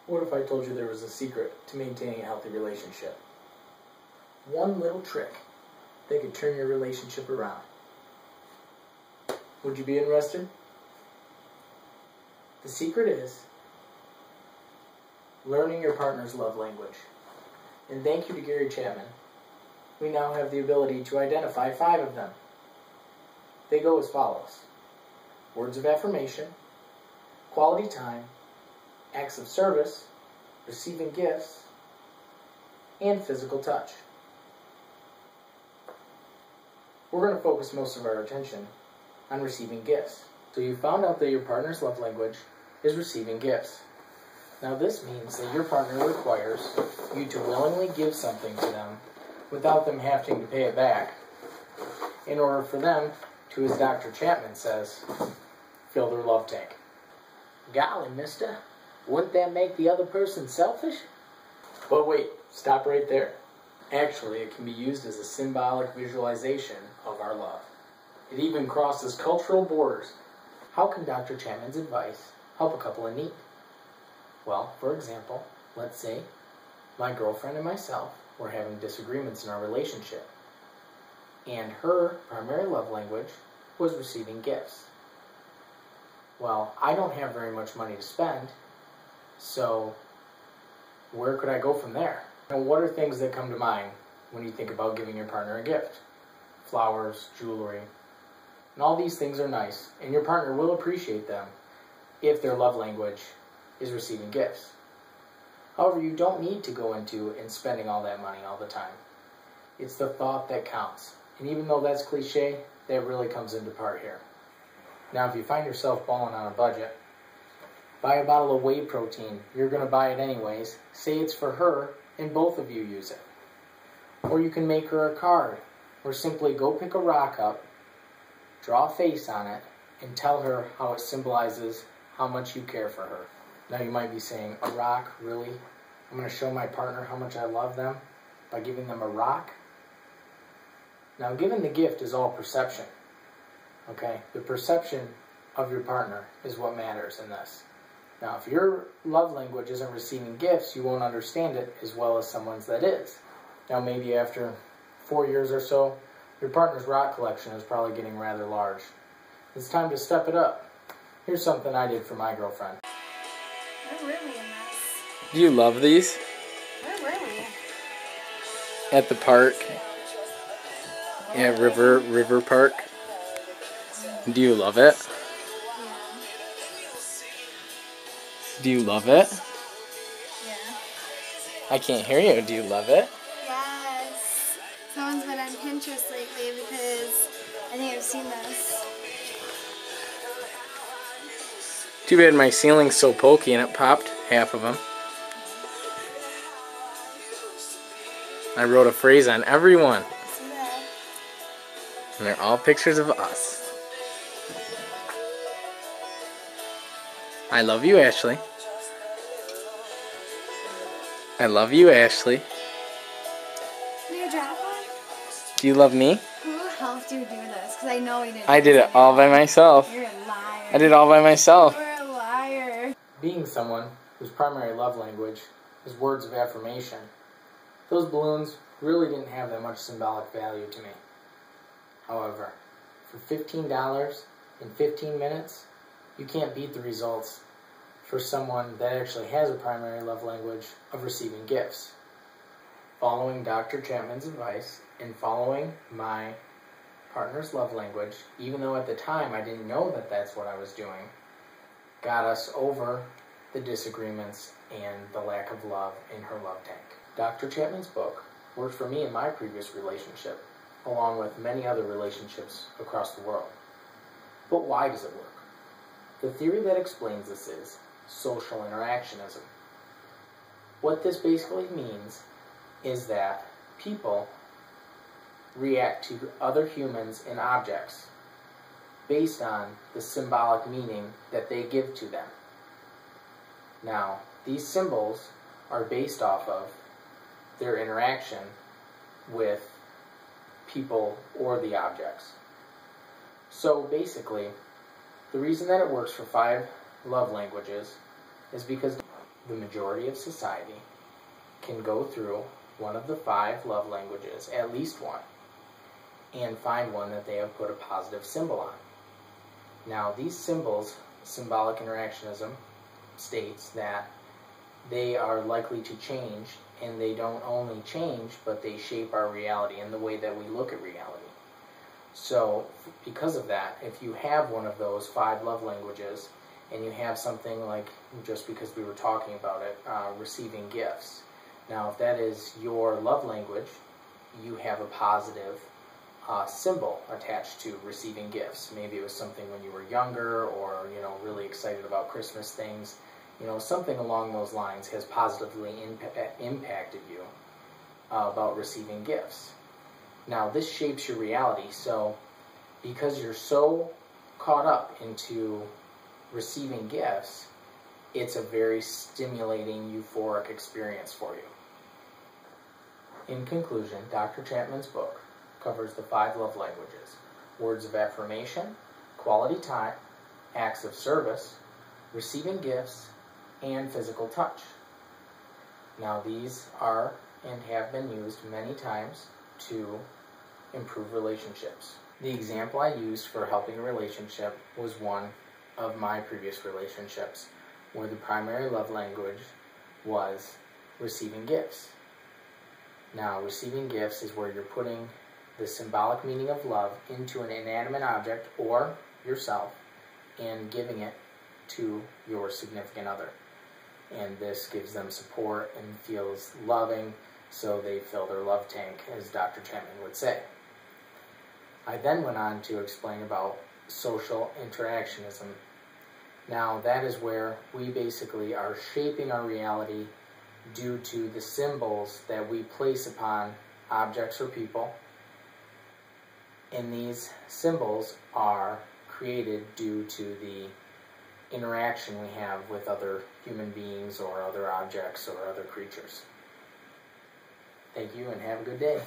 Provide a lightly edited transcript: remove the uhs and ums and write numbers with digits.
What if I told you there was a secret to maintaining a healthy relationship? One little trick that could turn your relationship around. Would you be interested? The secret is learning your partner's love language. And thank you to Gary Chapman, we now have the ability to identify 5 of them. They go as follows: words of affirmation, quality time, acts of service, receiving gifts, and physical touch. We're going to focus most of our attention on receiving gifts. So you found out that your partner's love language is receiving gifts. Now this means that your partner requires you to willingly give something to them without them having to pay it back, in order for them to, as Dr. Chapman says, fill their love tank. Golly, mister, wouldn't that make the other person selfish? But wait, stop right there. Actually, it can be used as a symbolic visualization of our love. It even crosses cultural borders. How can Dr. Chapman's advice help a couple in need? Well, for example, let's say my girlfriend and myself were having disagreements in our relationship, and her primary love language was receiving gifts. Well, I don't have very much money to spend, so where could I go from there? And what are things that come to mind when you think about giving your partner a gift? Flowers, jewelry, and all these things are nice, and your partner will appreciate them if their love language is receiving gifts. However, you don't need to go into and spending all that money all the time. It's the thought that counts. And even though that's cliche, that really comes into part here. Now, if you find yourself balling on a budget, buy a bottle of whey protein. You're going to buy it anyways. Say it's for her, and both of you use it. Or you can make her a card, or simply go pick a rock up, draw a face on it, and tell her how it symbolizes how much you care for her. Now you might be saying, a rock, really? I'm going to show my partner how much I love them by giving them a rock? Now, giving the gift is all perception. Okay? The perception of your partner is what matters in this. Now, if your love language isn't receiving gifts, you won't understand it as well as someone's that is. Now, maybe after 4 years or so, your partner's rock collection is probably getting rather large. It's time to step it up. Here's something I did for my girlfriend. Where were we in this? Do you love these? Where were we? At the park. At River Park. Do you love it? Yeah. Do you love it? Yeah. I can't hear you. Do you love it? Yes. Someone's been on Pinterest lately because I think I've seen this. Too bad my ceiling's so pokey and it popped half of them. I wrote a phrase on every one. See that? And they're all pictures of us. I love you, Ashley. I love you, Ashley. Did you drop one? Do you love me? Who helped you do this? Because I know you didn't. I did it all by myself. You're a liar. I did it all by myself. You're a liar. Being Someone whose primary love language is words of affirmation, those balloons really didn't have that much symbolic value to me. However, for $15 in 15 minutes, you can't beat the results for someone that actually has a primary love language of receiving gifts. Following Dr. Chapman's advice and following my partner's love language, even though at the time I didn't know that that's what I was doing, got us over the disagreements and the lack of love in her love tank. Dr. Chapman's book worked for me in my previous relationship, along with many other relationships across the world. But why does it work? The theory that explains this is social interactionism. What this basically means is that people react to other humans and objects based on the symbolic meaning that they give to them. Now, these symbols are based off of their interaction with people or the objects. So basically, the reason that it works for 5 love languages is because the majority of society can go through one of the 5 love languages, at least one, and find one that they have put a positive symbol on. Now, these symbols, symbolic interactionism states that they are likely to change, and they don't only change, but they shape our reality and the way that we look at reality. So, because of that, if you have one of those 5 love languages, and you have something like, just because we were talking about it, receiving gifts. Now, if that is your love language, you have a positive symbol attached to receiving gifts. Maybe it was something when you were younger, or, really excited about Christmas things. Something along those lines has positively impacted you about receiving gifts. Now, this shapes your reality, so because you're so caught up into receiving gifts, it's a very stimulating, euphoric experience for you. In conclusion, Dr. Chapman's book covers the 5 love languages: words of affirmation, quality time, acts of service, receiving gifts, and physical touch. Now, these are and have been used many times to improve relationships. The example I used for helping a relationship was one of my previous relationships, where the primary love language was receiving gifts. Now, receiving gifts is where you're putting the symbolic meaning of love into an inanimate object or yourself and giving it to your significant other. And this gives them support and feels loving, so they fill their love tank, as Dr. Chapman would say. I then went on to explain about social interactionism. Now, that is where we basically are shaping our reality due to the symbols that we place upon objects or people. And these symbols are created due to the interaction we have with other human beings or other objects or other creatures. Thank you and have a good day.